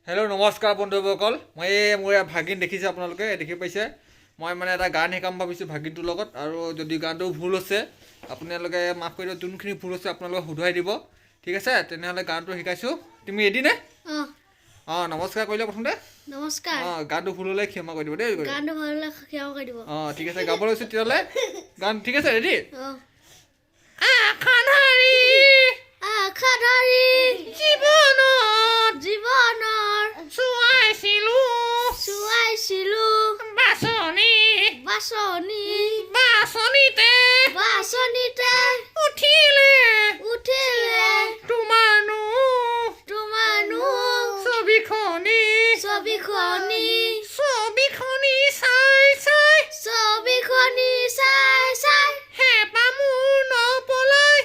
hello' নমস্কাৰ বন্ধুসকল মই মোৰ ভাগিন দেখিছে আপোনালোকে দেখি পাইছে মই মানে এটা গান শিকাম ভাবিছোঁ ভাগিনটোৰ লগত আৰু যদি গানটো ভুল হৈছে আপোনালোকে মাফ কৰি দিব যোনখিনি ভুল হৈছে আপোনালোকে শুধৰাই দিব ঠিক আছে তেনেহ'লে গানটো শিকাইছোঁ তুমি ৰেডি নে অঁ নমস্কাৰ কৰিলে প্ৰথমতে নমস্কাৰ গানটো ভুল হ'লে ক্ষমা কৰি দিব দেই গানটো ভুল হ'লে ক্ষমা কৰি দিব ঠিক আছে গাব লৈছোঁ তেতিয়াহ'লে গান ঠিক আছে ৰেডি বাছনিতে উঠিলে তোমানো ছবিখনি চাই হেঁপা মোৰ নপলাই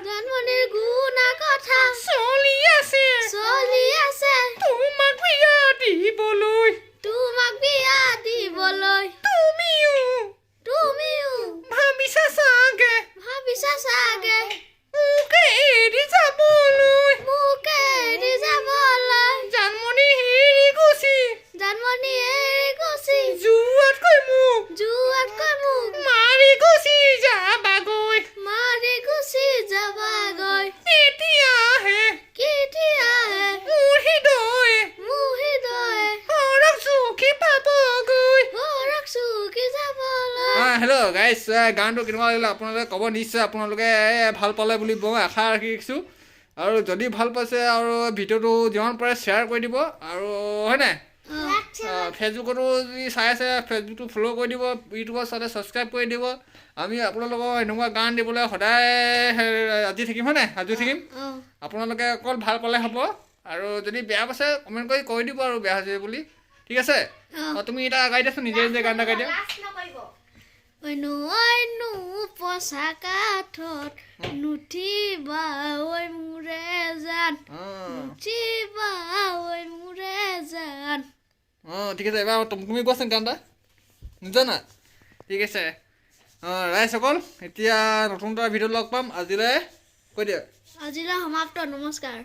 জানমণিৰ গুণা কথা চলি আছে তোমাক বিয়া দিবলৈ তুমিও ভাবিছা চাগে মোকে এৰি যাবলৈ জানমণি এৰি গুচি জুৱাতকৈ মোক মাৰি গুচি যাবাগৈ এতিয়াহে মোৰ হৃদয়ে সৰক চুকি পাবগৈ হেল্ল' গাইজ গানটো কেনেকুৱা লাগিলে আপোনালোকে ক'ব নিশ্চয় আপোনালোকে ভাল পালে বুলি মই আশা ৰাখিছোঁ আৰু যদি ভাল পাইছে আৰু ভিডিঅ'টো যিমান পাৰে শ্বেয়াৰ কৰি দিব আৰু হয়নে ফেচবুকতো যদি চাই আছে ফেচবুকটো ফ'ল' কৰি দিব ইউটিউবত চালে ছাবস্ক্ৰাইব কৰি দিব আমি আপোনালোকক এনেকুৱা গান দিবলৈ সদায় আজি থাকিম হয়নে আজি থাকিম আপোনালোকে অকল ভাল পালে হ'ব আৰু যদি বেয়া পাইছে কমেণ্ট কৰি কৈ দিব আৰু বেয়া হৈছে বুলি ঠিক আছে তুমি এটা গাই দিয়াচোন নিজে গান এটা গাই দিয়া পচা কাঠত নুঠিবা ঐ মোৰে জান ঠিক আছে এবাৰ তুমি কোৱাচোন গান এটা জানা ঠিক আছে ৰাইজসকল এতিয়া নতুন এটা ভিডিঅ' লগ পাম আজিলৈ কৈ দিয়া আজিলৈ সমাপ্ত নমস্কাৰ